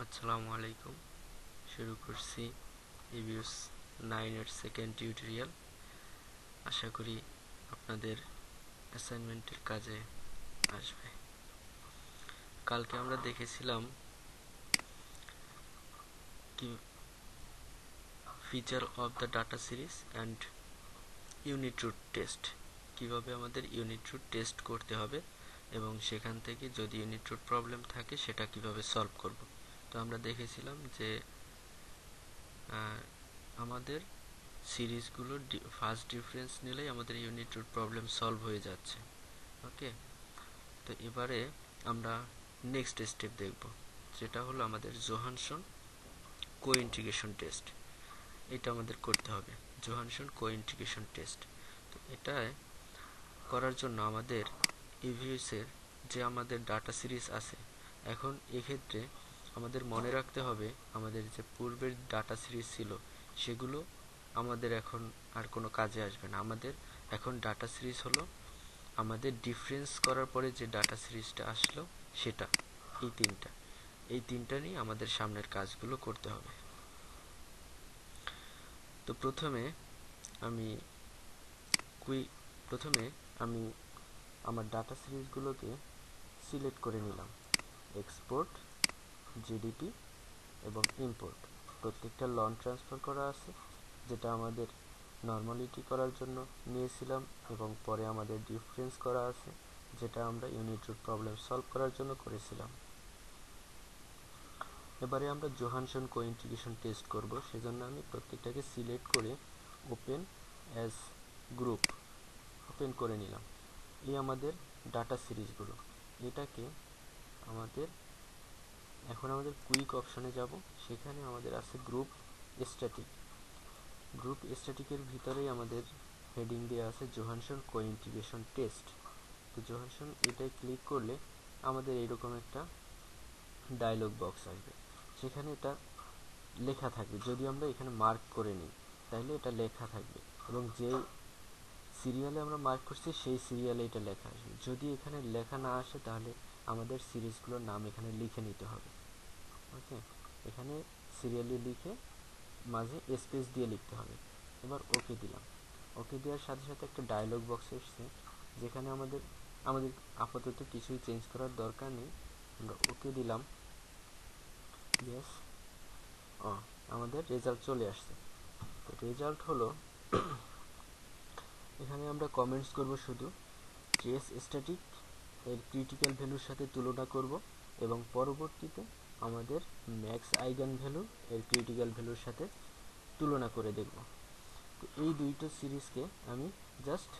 আসসালামু আলাইকুম। শুরু করছি EViews 9 এর সেকেন্ড টিউটোরিয়াল। আশা করি আপনাদের অ্যাসাইনমেন্টের কাজে আসবে। কালকে আমরা দেখেছিলাম কি feature of the data series and unit root test, কিভাবে আমাদের ইউনিট রুট টেস্ট করতে হবে এবং সেখান থেকে যদি ইউনিট রুট প্রবলেম থাকে সেটা কিভাবে সলভ করব। তো আমরা দেখেছিলাম যে আমাদের সিরিজগুলোর ফার্স্ট ডিফারেন্স নিলেই আমাদের ইউনিট রুট প্রবলেম সলভ হয়ে যাচ্ছে। ওকে, তো এবারে আমরা নেক্সট স্টেপ দেখব, যেটা হলো আমাদের জোহানসন কোইন্টিগ্রেশন টেস্ট। এটা আমাদের করতে হবে, জোহানসন কোইন্টিগ্রেশন টেস্ট। তো এটা করার জন্য আমাদের ইভিউসের যে আমাদের ডাটা সিরিজ আছে, এখন এক্ষেত্রে আমাদের মনে রাখতে হবে আমাদের যে পূর্বের ডাটা সিরিজ ছিল সেগুলো আমাদের এখন আর কোনো কাজে আসবে না। আমাদের এখন ডাটা সিরিজ হলো আমাদের ডিফারেন্স করার পরে যে ডাটা সিরিজটা আসলো সেটা, এই তিনটা নিয়ে আমাদের সামনের কাজগুলো করতে হবে। তো প্রথমে আমি আমার ডাটা সিরিজগুলোকে সিলেক্ট করে নিলাম, এক্সপোর্ট, জিডিপি এবং ইম্পোর্ট। প্রত্যেকটা লন ট্রান্সফার করা আছে, যেটা আমাদের নর্মালিটি করার জন্য নিয়েছিলাম, এবং পরে আমাদের ডিফারেন্স করা আছে, যেটা আমরা ইউনিট রুট প্রবলেম সলভ করার জন্য করেছিলাম। এবারে আমরা জোহানসন কোইন্টিগ্রেশন টেস্ট করব, সেজন্য আমি প্রত্যেকটাকে সিলেক্ট করে ওপেন অ্যাজ গ্রুপ ওপেন করে নিলাম। এই আমাদের ডাটা সিরিজগুলো। এটাকে এখন আমাদের কুইক অপশনে যাব, সেখানে আমাদের আছে গ্রুপ স্ট্যাটিকের ভিতরেই আমাদের হেডিং দেওয়া আছে জোহানসন কোইন্টিগ্রেশন টেস্ট। তো জোহানসন এটাই ক্লিক করলে আমাদের এইরকম একটা ডায়লগ বক্স আসবে, সেখানে এটা লেখা থাকবে। যদি আমরা এখানে মার্ক করে নিই তাহলে এটা লেখা থাকবে, এবং যে সিরিয়ালে আমরা মার্ক করছি সেই সিরিয়ালে এটা লেখা আসবে। যদি এখানে লেখা না আসে তাহলে আমাদের সিরিজগুলোর নাম এখানে লিখে নিতে হবে। ওকে, এখানে সিরিয়ালি লিখে মাঝে স্পেস দিয়ে লিখতে হবে। এবার ওকে দিলাম। ওকে দেওয়ার সাথে সাথে একটা ডায়লগ বক্স এসছে, যেখানে আমাদের আপাতত কিছুই চেঞ্জ করার দরকার নেই। আমরা ওকে দিলাম, ইয়েস, আমাদের রেজাল্ট চলে আসছে। তো রেজাল্ট হলো এখানে আমরা কমেন্টস করব, শুধু ট্রেস স্ট্যাটিক এর ক্রিটিক্যাল ভ্যালুর সাথে তুলনা করব, এবং পরবর্তীতে আমাদের ম্যাক্স আইগেন ভ্যালু এর ক্রিটিক্যাল ভ্যালুর সাথে তুলনা করে দেখব। তো এই দুইটা সিরিজকে আমি জাস্ট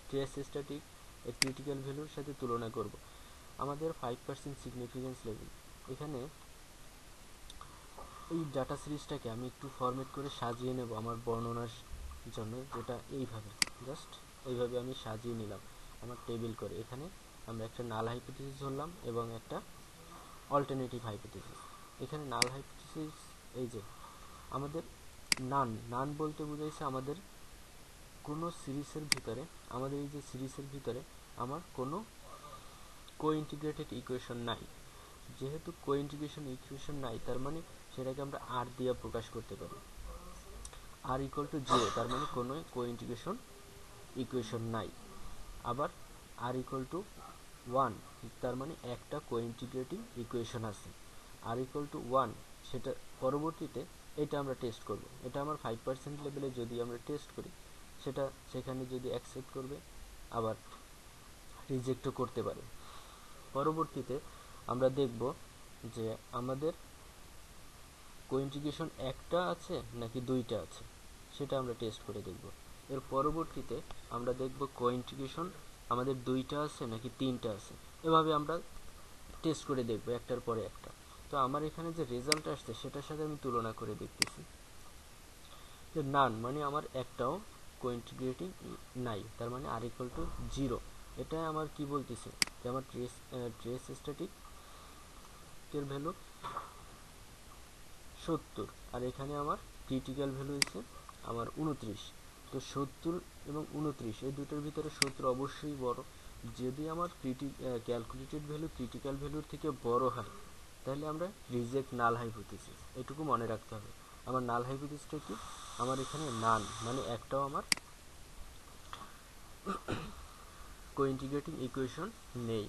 ট্রেস স্ট্যাটিক এর ক্রিটিক্যাল ভ্যালুর সাথে তুলনা করব। আমাদের 5% সিগনিফিকেন্স লেভেল, এখানে এই ডাটা সিরিজটাকে আমি একটু ফরম্যাট করে সাজিয়ে নেব আমার বর্ণনার জন্য, যেটা এইভাবে আমি সাজিয়ে নিলাম আমার টেবিল করে। এখানে আমরা একটা নাল হাইপোথিসিস ধরলাম এবং একটা অল্টারনেটিভ হাইপোথিসিস। এখানে নাল হাইপোথিসিস, এই যে আমাদের নান বলতে বুঝাইছে আমাদের কোনো সিরিজের ভিতরে, আমাদের এই যে সিরিজের ভিতরে আমার কোনো কোইন্টিগ্রেটেড ইকুয়েশন নাই। যেহেতু কোইন্টিগ্রেশন ইকুয়েশন নাই, তার মানে সেটাকে আমরা আর দিয়ে প্রকাশ করতে পারি। আর ইকুয়াল টু 0, তার মানে কোনো কোইন্টিগ্রেশন ইকুয়েশন নাই। আবার আর ইকুয়াল টু 1, তার মানে একটা কোইন্টিগ্রেটিং ইকুয়েশন আছে। আর ইকুয়াল টু 1, সেটা পরবর্তীতে এটা আমরা টেস্ট করব। এটা আমার 5% লেভেলে যদি আমরা টেস্ট করি, সেখানে যদি অ্যাকসেপ্ট করবে, আবার রিজেক্টও করতে পারে। পরবর্তীতে আমরা দেখব যে আমাদের কোইন্টিগ্রেশন একটা আছে নাকি দুইটা আছে, সেটা আমরা টেস্ট করে দেখব। এর পরবর্তীতে আমরা দেখব কোইন্টিগ্রেশন আমাদের দুইটা আছে নাকি তিনটা আছে। এভাবে আমরা টেস্ট করে দেখব একটার পরে একটা। তো আমার এখানে যে রেজাল্ট আসছে সেটার সাথে আমি তুলনা করে দেখতেছি যে নান মানে আমার একটাও কোইন্টিগ্রেটিং নাই, তার মানে আর ইকুয়াল টু 0। এটা আমার কি বলতেছে যে আমার ট্রেস স্ট্যাটিক এর ভ্যালু 70, আর এখানে আমার ক্রিটিক্যাল ভ্যালু হচ্ছে আমার 29। তো 70 এবং 29 এই দুটোর ভিতরে 70 অবশ্যই বড়। যদি আমার ক্যালকুলেটেড ভ্যালু ক্রিটিক্যাল ভ্যালুর থেকে বড় হয়, তাহলে আমরা রিজেক্ট নাল হাইপোথিসিস, এটুকু মনে রাখতে হবে। আমার নাল হাইপোথিসিসটা কি, আমার এখানে নান মানে একটাও আমার কোইন্টিগ্রেটিং ইকুয়েশন নেই।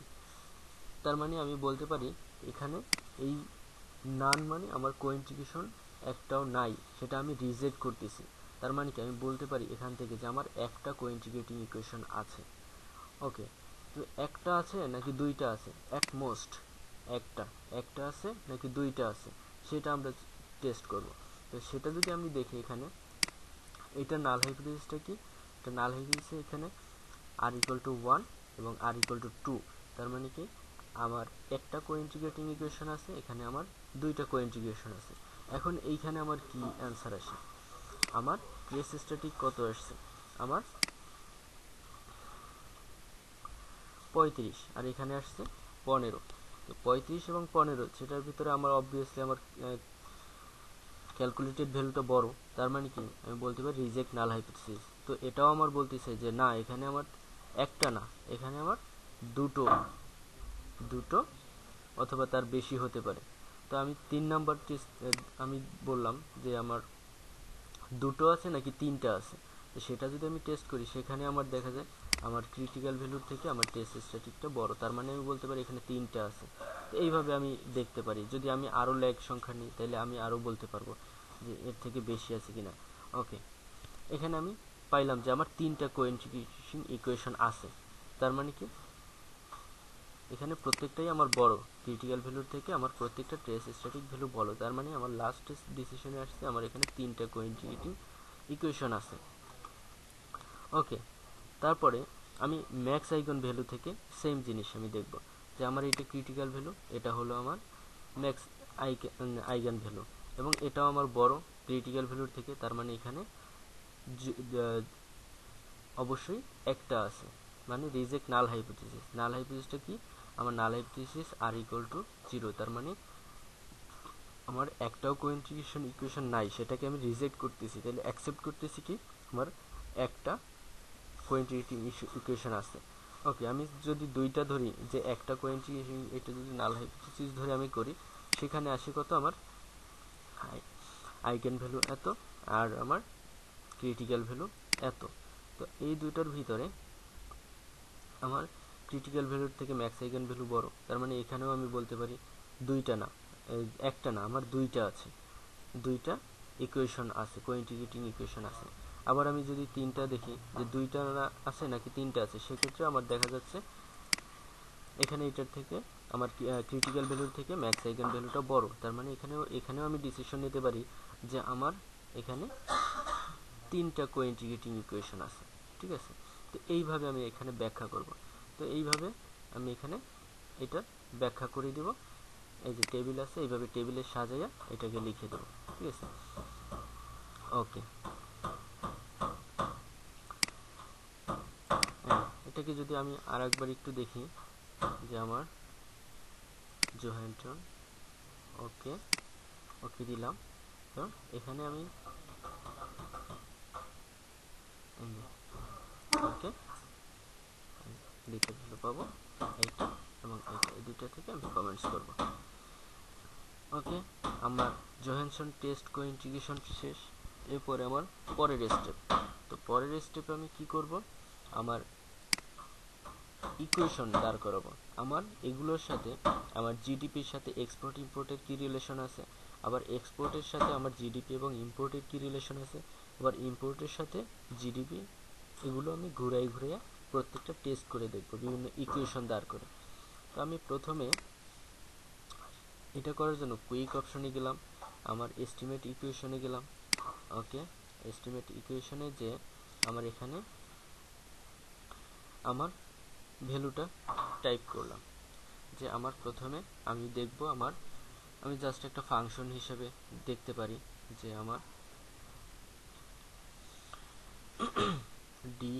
তার মানে আমি বলতে পারি এখানে এই নান মানে আমার কোইন্টিগ্রেশন একটাও নাই, সেটা আমি রিজেক্ট করতেছি। তার মানে কি আমি বলতে পারি এখান থেকে যে আমার একটা কোইন্টিগ্রেটিং ইকুয়েশন আছে। ওকে, তো একটা আছে নাকি দুইটা আছে, অ্যাট মোস্ট একটা আছে নাকি দুইটা আছে, সেটা আমরা টেস্ট করব। তো সেটা যদি আমি দেখি এখানে, এটা নাল হাইপোথিসিসটা কি, এটা নাল হাইপোথিসিস এখানে r=1 এবং r=2। তার মানে কি আমার একটা কোইন্টিগ্রেটিং ইকুয়েশন আছে, এখানে আমার দুইটা কোইন্টিগ্রেশন আছে। এখন এইখানে আমার কি অ্যান্সার আসে, আমার ট্রেস স্ট্যাটিক কত আসছে, আমার 35 আর এখানে আসছে 15। তো 35 এবং 15 সেটার ভিতরে আমার অবভিয়াসলি আমার ক্যালকুলেটেড ভ্যালুটা বড়। তার মানে কি আমি বলতে পারি রিজেক্ট নাল হাইপোথিসিস। তো এটাও আমার বলতেছে যে না, এখানে আমার একটা না, এখানে আমার দুটো অথবা তার বেশি হতে পারে। তো আমি 3 নাম্বার টেস্ট আমি বললাম যে আমার দুটো আছে নাকি তিনটা আছে। তো সেটা যদি আমি টেস্ট করি, সেখানে আমার দেখা যায় আমার ক্রিটিক্যাল ভ্যালুর থেকে আমার টেস্ট স্ট্যাটিকটা বড়। তার মানে আমি বলতে পারি এখানে তিনটা আছে। তো এইভাবে আমি দেখতে পারি। যদি আমি আরও ল্যাগ সংখ্যা নিই, তাহলে আমি আরও বলতে পারবো যে এর থেকে বেশি আছে কিনা। ওকে, এখানে আমি পাইলাম যে আমার তিনটা কোইন্টিগ্রেশন ইকুয়েশন আছে। তার মানে কি এখানে প্রত্যেকটাই আমার বড়, ক্রিটিক্যাল ভ্যালুর থেকে আমার প্রত্যেকটা ট্রেস স্ট্যাটিক ভ্যালু বড়। তার মানে আমার লাস্ট ডিসিশনে আসছে আমার এখানে তিনটা কোইন্টিগ্রেটিং ইকুয়েশন আছে। ওকে, তারপরে আমি ম্যাক্স আইগন ভ্যালু থেকে সেম জিনিস আমি দেখব যে আমার এটা ক্রিটিক্যাল ভ্যালু, এটা হলো আমার ম্যাক্স আইগন ভ্যালু, এবং এটাও আমার বড় ক্রিটিক্যাল ভ্যালুর থেকে। তার মানে এখানে অবশ্যই একটা আছে, মানে রিজেক্ট নাল হাইপোথিসিস। নাল হাইপোথিসিসটা কি, আমার নাল হাইপোথিসিস r=0। তার মানে আমার একটাও কোইন্টিগ্রেশন ইকুয়েশন নাই, সেটাকে আমি রিজেক্ট করতেছি। তাহলে অ্যাকসেপ্ট করতেছি কি আমার একটা কোইন্টিগ্রেটিং ইকুয়েশন আছে। ওকে, আমি যদি দুইটা ধরি যে একটা কোইন্টিগ্রেশন, এটা যদি নাল হাইপোথিসিস ধরে আমি করি, সেখানে আসে কত আমার আইগেন ভ্যালু এত আর আমার ক্রিটিক্যাল ভ্যালু এত। তো এই দুইটার ভিতরে আমার ক্রিটিক্যাল ভ্যালুর থেকে ম্যাক্স আইগেন ভ্যালু বড়। তার মানে এখানেও আমি বলতে পারি দুইটা না, একটা না, আমার দুইটা আছে, দুইটা ইকুয়েশন আছে, কোইন্টিগ্রেটিং ইকুয়েশন আছে। আবার আমি যদি তিনটা দেখি যে দুইটা না আছে নাকি তিনটা আছে, সেক্ষেত্রে আমার দেখা যাচ্ছে এখানে এটার থেকে আমার ক্রিটিক্যাল ভ্যালুর থেকে ম্যাক্স আইগেন ভ্যালুটা বড়। তার মানে এখানেও আমি ডিসিশন নিতে পারি যে আমার এখানে তিনটা কোইন্টিগ্রেটিং ইকুয়েশন আছে। ঠিক আছে, তো এইভাবে আমি এখানে ব্যাখ্যা করব। তো এইভাবে আমি এখানে এটা ব্যাখ্যা করে দেব। এই যে টেবিল আছে, এইভাবে টেবিলে সাজাইয়া এটাকে লিখে দেব। ঠিক আছে, ওকে। এটাকে যদি আমি আরেকবার একটু দেখি যে আমার জোহানসন, ওকে ওকে দিলাম। তো এখানে আমি ওকে দুইটা ভ্যালু পাবো, এইটা এবং এইটা, এই দুইটা থেকে আমি কমেন্টস করব। ওকে, আমার জোহানসন টেস্ট কোইন্টিগ্রেশন শেষ। এরপরে আমার পরের স্টেপ। তো পরের স্টেপে আমি কি করব, আমার ইকুয়েশন দাঁড় করাবো। আমার এগুলোর সাথে আমার জিডিপির সাথে এক্সপোর্ট ইম্পোর্টের কি রিলেশন আছে, আবার এক্সপোর্টের সাথে আমার জিডিপি এবং ইম্পোর্টের কি রিলেশন আছে, আবার ইম্পোর্টের সাথে জিডিপি, এগুলো আমি ঘুরাইয়া প্রত্যেকটা টেস্ট করে দেখব বিভিন্ন ইকুয়েশন দাঁড় করে। তো আমি প্রথমে এটা করার জন্য কুইক অপশনে গেলাম, আমার এস্টিমেট ইকুয়েশনে গেলাম। ওকে, এস্টিমেট ইকুয়েশনে যে আমার এখানে আমার ভ্যালুটা টাইপ করলাম, যে আমার প্রথমে আমি দেখব আমি জাস্ট একটা ফাংশন হিসেবে দেখতে পারি যে আমার ডি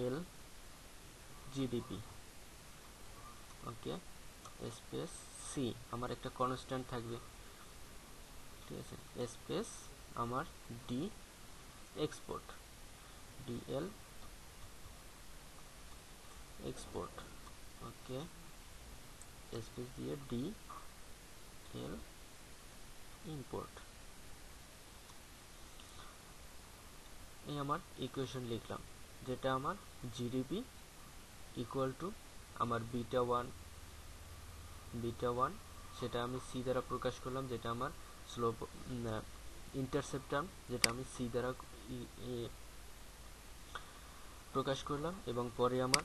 এল জিডিপি, ওকে, স্পেস সি, আমার একটা কনস্ট্যান্ট থাকবে। ঠিক আছে, স্পেস আমার ডি এক্সপোর্ট, ডিএল এক্সপোর্ট, ওকে, স্পেস দিয়ে ডি এল ইম্পোর্ট, এই আমার ইকুয়েশন লিখলাম, যেটা আমার জিডিপি ইকুয়াল টু আমার বিটা ওয়ান সেটা আমি সি দ্বারা প্রকাশ করলাম, যেটা আমার স্লোপ ইন্টারসেপ্ট টার্ম, যেটা আমি সি দ্বারা প্রকাশ করলাম, এবং পরে আমার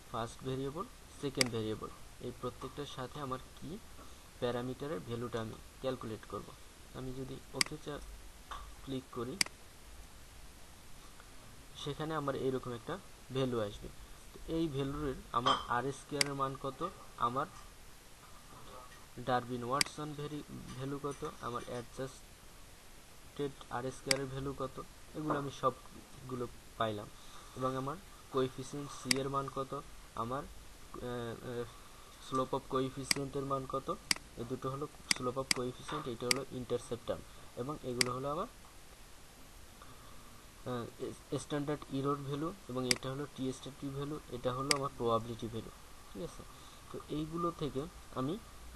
ফার্স্ট ভেরিয়েবল, সেকেন্ড ভেরিয়েবল, এই প্রত্যেকটার সাথে আমার কি প্যারামিটারের ভ্যালুটা আমি ক্যালকুলেট করব। আমি যদি ওকে ক্লিক করি, সেখানে আমার এইরকম একটা ভ্যালু আসবে। এই ভ্যালুর আমার আর স্কোয়ারের মান কত, আমার ডারবিন ওয়াটসন ভ্যালু কত, আমার অ্যাডজাস্টেড আর স্কোয়ারের ভ্যালু কত, এগুলো আমি সবগুলো পাইলাম। এবং আমার কোএফিসিয়েন্ট সি এর মান কত, আমার স্লোপ অফ কোএফিসিয়েন্টের মান কত, এই দুটো হলো স্লোপ অফ কোএফিসিয়েন্ট, এটা হলো ইন্টারসেপ্ট টার্ম, এবং এগুলো হলো আমার স্ট্যান্ডার্ড ইরর ভ্যালু, এবং এটা হলো টিএসটিভি ভ্যালু, এটা হলো আমার প্রবাবিলিটি ভ্যালু। ঠিক আছে, তো এইগুলো থেকে আমি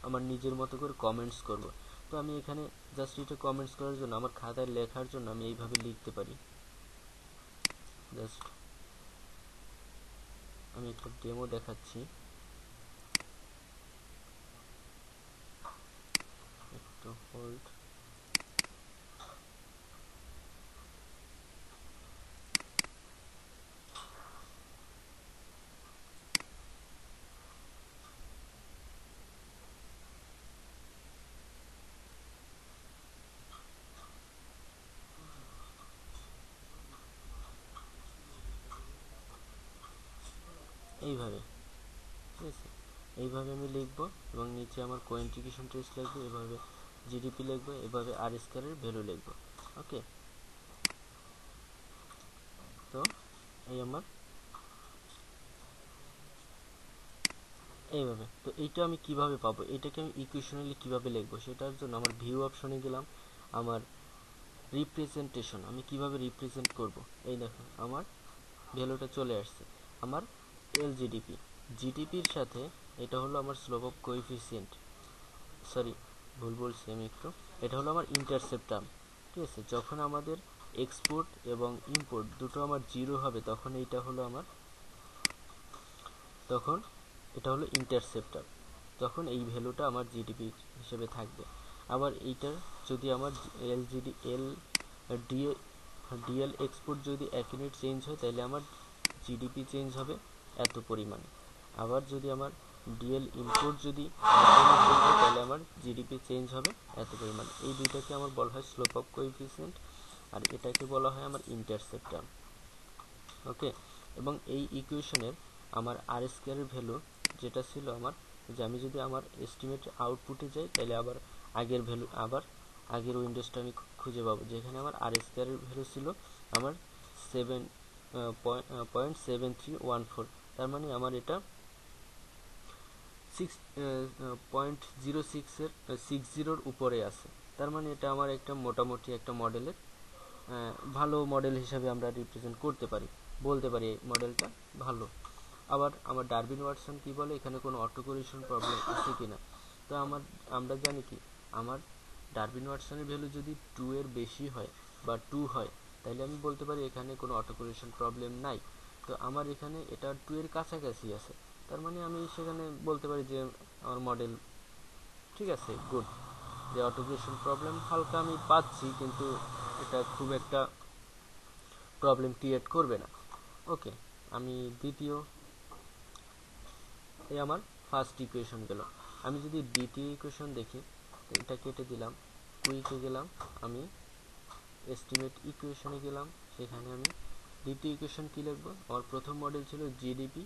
আমার নিজের মতো করে কমেন্টস করব। তো আমি এখানে জাস্ট এটা কমেন্টস করার জন্য, আমার খাতায় লেখার জন্য আমি এইভাবে লিখতে পারি। জাস্ট আমি একটা ডেমো দেখাচ্ছি, একটু হোল্ড। এইভাবে, ঠিক আছে, এইভাবে আমি লিখব, এবং নিচে আমার কোইন্টিগ্রেশন টেস্ট লিখবো, এভাবে জিডিপি লিখবো, এভাবে আর স্কয়ারের ভ্যালু লিখবো। ওকে, তো এই আমার এইভাবে। তো এইটা আমি কিভাবে পাবো, এটাকে আমি ইকুয়েশনালি কিভাবে লিখবো, সেটার জন্য আমার ভিউ অপশনে গেলাম, আমার রিপ্রেজেন্টেশন আমি কিভাবে রিপ্রেজেন্ট করব, এই দেখো আমার ভ্যালুটা চলে আসছে। আমার এলজিডিপি, জিডিপির সাথে এটা হলো আমার স্লোপ অফ কোএফিসিয়েন্ট, সরি ভুল বলছি আমি একটু, এটা হলো আমার ইন্টারসেপ্ট টার্ম। ঠিক আছে, যখন আমাদের এক্সপোর্ট এবং ইম্পোর্ট দুটো আমার জিরো হবে, তখন এইটা হলো আমার, তখন এটা হলো ইন্টারসেপ্টার, তখন এই ভ্যালুটা আমার জিডিপি হিসেবে থাকবে। আবার এইটার যদি আমার ডিএল এক্সপোর্ট যদি এক ইউনিট চেঞ্জ হয়, তাহলে আমার জিডিপি চেঞ্জ হবে এত পরিমাণে। আবার যদি আমার ডিএল ইম্পোর্ট যদি চেঞ্জ হয়, তাহলে আমার জিডিপি চেঞ্জ হবে এত পরিমাণ। এই দুইটাকে আমার বলা হয় স্লোপ অফ কোএফিসিয়েন্ট, আর এটাকে বলা হয় আমার ইন্টারসেপ্ট টার্ম। ওকে, এবং এই ইকুয়েশনের আমার আর স্কয়ারের ভ্যালু যেটা ছিল আমার, যে আমি যদি আমার এস্টিমেট আউটপুটে যাই, তাহলে আবার আগের ভ্যালু, আবার আগের উইন্ডোজটা আমি খুঁজে পাবো, যেখানে আমার আর স্কয়ারের ভ্যালু ছিল আমার 7.7314, তার মানে আমার এটা 6.06-এর উপরে আছে। তার মানে এটা আমার একটা মোটামুটি একটা মডেলের ভালো মডেল হিসাবে আমরা রিপ্রেজেন্ট করতে পারি, বলতে পারি এই মডেলটা ভালো। আবার আমার ডারবিন ওয়াটসন কি বলে, এখানে কোনো অটো কারেকশন প্রবলেম আছে কিনা। তো আমরা জানি কি, আমার ডারবিন ওয়াটসনের ভ্যালু যদি 2 এর বেশি হয় বা 2 হয়, তাহলে আমি বলতে পারি এখানে কোনো অটো কারেকশন প্রবলেম নাই। তো আমার এখানে এটা 2 এর কাছাকাছি আছে, তার মানে আমি সেখানে বলতে পারি যে আমার মডেল ঠিক আছে, গুড, যে অটো কারেকশন প্রবলেম হালকা আমি পাচ্ছি, কিন্তু এটা খুব একটা প্রবলেম ক্রিয়েট করবে না। ওকে, আমি এই আমার ফার্স্ট ইকুয়েশন গেল। আমি যদি দ্বিতীয় ইকুয়েশন দেখি, তো এটা কেটে দিলাম, কুইকে গেলাম, আমি এস্টিমেট ইকুয়েশনে গেলাম, সেখানে আমি দ্বিতীয় ইকুয়েশন কি লিখবো, আমার প্রথম মডেল ছিল জিডিপি,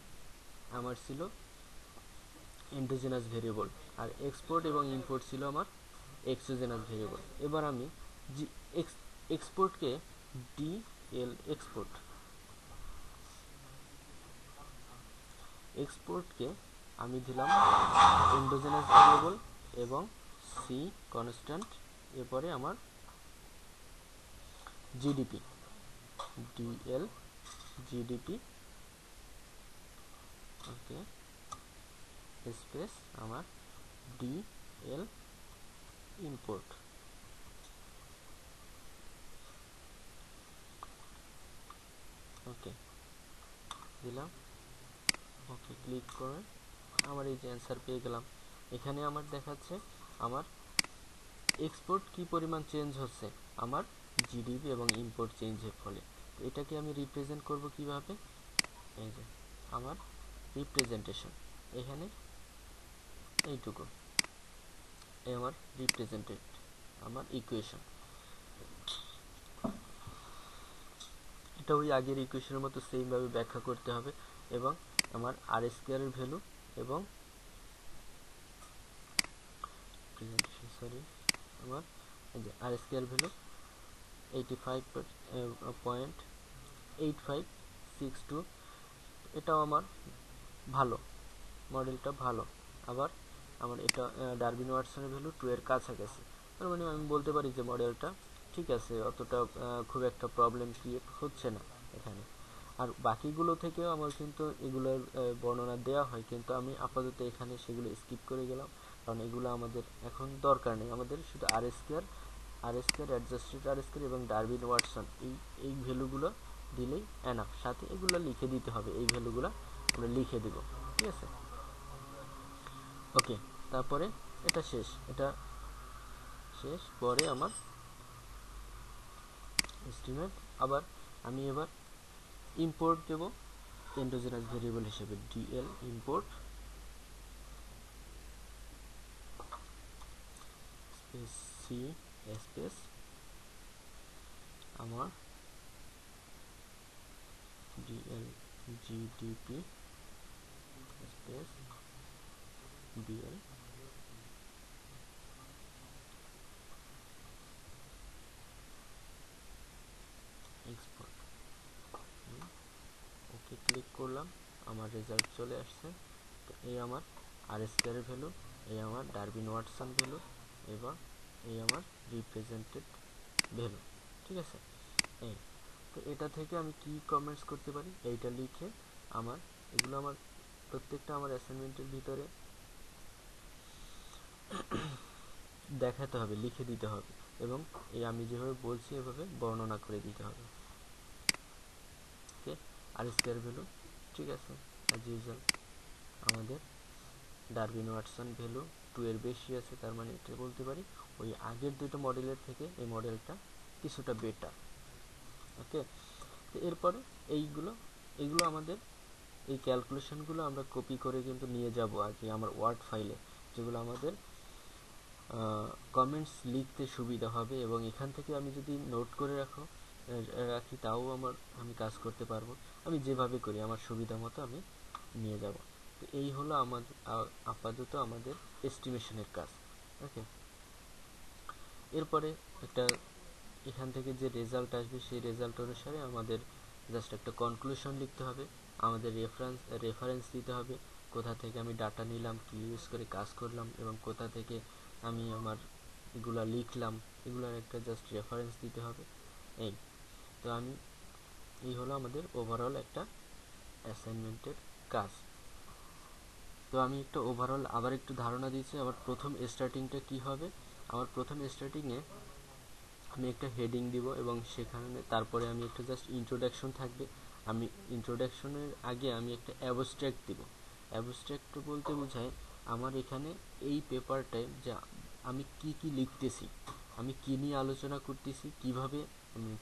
আমার ছিল এন্ডোজেনাস ভেরিয়েবল, আর এক্সপোর্ট এবং ইম্পোর্ট ছিল আমার এক্সোজেনাস ভেরিয়েবল। এবার আমি এক্সপোর্টকে ডিএল এক্সপোর্টকে আমি দিলাম এন্ডোজেনাস ভেরিয়েবল এবং সি কনস্ট্যান্ট, এরপরে আমার জিডিপি ডিএল জিডিপি, ওকে, স্পেস আমার dl import। ওকে দিলাম, ওকে ক্লিক করে আমার এই যে অ্যান্সার পেয়ে গেলাম। এখানে আমার দেখাচ্ছে আমার এক্সপোর্ট কি পরিমাণ চেঞ্জ হচ্ছে আমার জিডিপি এবং ইম্পোর্ট চেঞ্জের ফলে। তো এটাকে আমি রিপ্রেজেন্ট করব কিভাবে, এই যে আমার রিপ্রেজেন্টেশন, এখানে এইটুকু এই আমার রিপ্রেজেন্টেড আমার ইকুয়েশন। এটা ওই আগের ইকুয়েশনের মতো সেমভাবে ব্যাখ্যা করতে হবে এবং আমার আর স্কোয়ারের ভ্যালু এবং আমার এই যে আর স্কোয়ার ভ্যালু 85.8562, এটাও আমার ভালো, মডেলটা ভালো। আবার আমার এটা ডারবিন ওয়াটসনের ভ্যালু 2 এর কাছাকাছি, তার মানে আমি বলতে পারি যে মডেলটা ঠিক আছে, অতটা খুব একটা প্রবলেম ক্রিয়েট হচ্ছে না এখানে। আর বাকিগুলো থেকেও আমার কিন্তু এগুলোর বর্ণনা দেওয়া হয়, কিন্তু আমি আপাতত এখানে সেগুলো স্কিপ করে গেলাম, কারণ এগুলো আমাদের এখন দরকার নেই। আমাদের শুধু আর স্কোয়ার অ্যাডজাস্টেড আর স্কোয়ার এবং ডারবিন ওয়াটসন এই ভ্যালুগুলো দিলেই এনাফ, সাথে এগুলো লিখে দিতে হবে, এই ভ্যালুগুলো আমরা লিখে দেব, ঠিক আছে। ওকে, তারপরে এটা শেষ, পরে আমার এস্টিমেট। আবার আমি এবার ইম্পোর্ট দেব এন্ডোজেনাস ভেরিয়েবল হিসেবে dl import space C space আমার dl gdp space dl export. Okay click করলাম, আমার রেজাল্ট চলে আসছে। তো এই আমার আর স্কোয়ারের ভ্যালু, এই আমার ডারবিন ওয়াটসন ভ্যালু এবং এই আমার রিপ্রেজেন্টেড ভ্যালু, ঠিক আছে। এই তো এটা থেকে আমি কি কমেন্টস করতে পারি, এইটা লিখে আমার এগুলো আমার প্রত্যেকটা আমার অ্যাসাইনমেন্টের ভিতরে দেখাতে হবে, লিখে দিতে হবে এবং এই আমি যেভাবে বলছি এভাবে বর্ণনা করে দিতে হবে। ওকে, আর স্কোয়ার ভ্যালু ঠিক আছে, অ্যাজ ইউজুয়াল আমাদের ডারবিন ওয়াটসন ভ্যালু 2 এর বেশি আছে, তার মানে এটা বলতে পারি ওই আগের দুটো মডেলের থেকে এই মডেলটা কিছুটা বেটার। ওকে, তো এরপরে এইগুলো আমাদের এই ক্যালকুলেশনগুলো আমরা কপি করে কিন্তু নিয়ে যাব আর কি আমার ওয়ার্ড ফাইলে, যেগুলো আমাদের কমেন্টস লিখতে সুবিধা হবে এবং এখান থেকে আমি যদি নোট করে রাখি তাও আমি কাজ করতে পারবো। আমি যেভাবে করি আমার সুবিধা মতো আমি নিয়ে যাব। তো এই হলো আমাদের আপাতত আমাদের এস্টিমেশনের কাজ। ওকে, এরপরে এখান থেকে যে রেজাল্ট আসবে সেই রেজাল্ট অনুসারে আমাদের জাস্ট একটা কনক্লুশন লিখতে হবে, আমাদের রেফারেন্স দিতে হবে, কোথা থেকে আমি ডাটা নিলাম, কি ইউজ করে কাজ করলাম এবং কোথা থেকে আমি আমার এগুলা লিখলাম, এগুলার একটা জাস্ট রেফারেন্স দিতে হবে। তো এই হলো আমাদের ওভারঅল একটা অ্যাসাইনমেন্টের কাজ। তো আমি একটা ওভারঅল আবার একটু ধারণা দিচ্ছি আমার প্রথম স্টার্টিংটা কি হবে। আমার প্রথম স্টার্টিংয়ে আমি একটা হেডিং দিব এবং সেখানে তারপরে আমি একটা জাস্ট ইন্ট্রোডাকশন থাকবে। আমি ইন্ট্রোডাকশনের আগে আমি একটা অ্যাবস্ট্রাক্ট দিব। অ্যাবস্ট্রাক্ট বলতে বোঝায় আমার এখানে এই পেপারটায় যে আমি কি লিখতেছি, আমি কি নিয়ে আলোচনা করতেছি, কিভাবে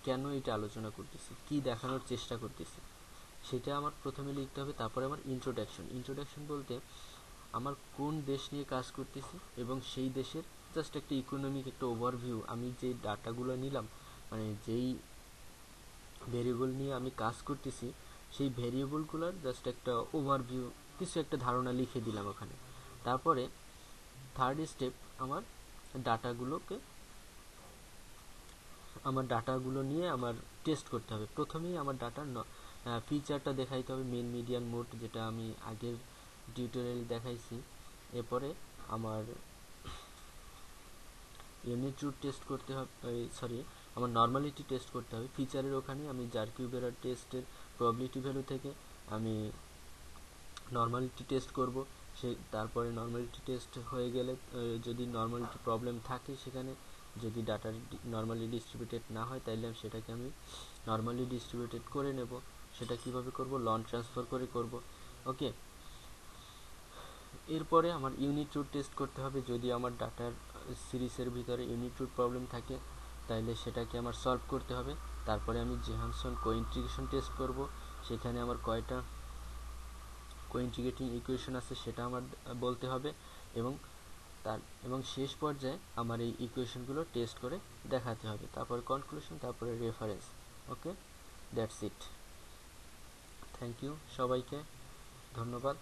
কেন এটা আলোচনা করতেছি, কি দেখানোর চেষ্টা করতেছি, সেটা আমার প্রথমে লিখতে হবে। তারপরে আমার ইন্ট্রোডাকশন বলতে আমার কোন দেশ নিয়ে কাজ করতেছি এবং সেই দেশের জাস্ট একটা ইকোনমিক একটা ওভারভিউ, আমি যে ডাটাগুলো নিলাম মানে যেই ভেরিয়েবল নিয়ে আমি কাজ করতেছি সেই ভেরিয়েবলগুলোর জাস্ট একটা ওভারভিউ, কিছু একটা ধারণা লিখে দিলাম ওখানে। তারপরে থার্ড স্টেপ আমার ডাটাগুলো নিয়ে আমার টেস্ট করতে হবে। প্রথমেই আমার ডাটার ফিচারটা দেখাইতে হবে, মেন মিডিয়ান মোড, যেটা আমি আগের টিউটোরিয়াল দেখাইছি। এরপরে আমার ইউনিট রুট টেস্ট করতে হবে, আমার নর্মালিটি টেস্ট করতে হবে। ফিচারের ওখানে আমি জারকিউবেরার টেস্টের প্রবাবিলিটি ভ্যালু থেকে আমি নর্মালিটি টেস্ট করব, তারপরে নর্মালিটি টেস্ট হয়ে গেলে যদি নর্মালিটি প্রবলেম থাকে সেখানে, যদি ডাটা নর্মালি ডিস্ট্রিবিউটেড না হয় তাহলে সেটাকে আমি নর্মালি ডিস্ট্রিবিউটেড করে নেব। সেটা কিভাবে করব? লন ট্রান্সফার করে করব। ওকে, এরপরে আমার ইউনিট রুট টেস্ট করতে হবে। যদি আমার ডাটার সিরিজের ভিতরে ইউনিট রুট প্রবলেম থাকে তাহলে সেটাকে আমার সলভ করতে হবে। তারপরে আমি জেহানসন কোইন্টিগ্রেশন টেস্ট করব। সেখানে আমার কয়টা কোইন্টিগ্রেটিং ইকুয়েশন আছে সেটা আমার বলতে হবে, এবং শেষ পর্যায়ে আমার এই ইকুয়েশনগুলো টেস্ট করে দেখাতে হবে। তারপরে কনক্লুশন, তারপরে reference. Okay, that's it. Thank you সবাইকে, ধন্যবাদ।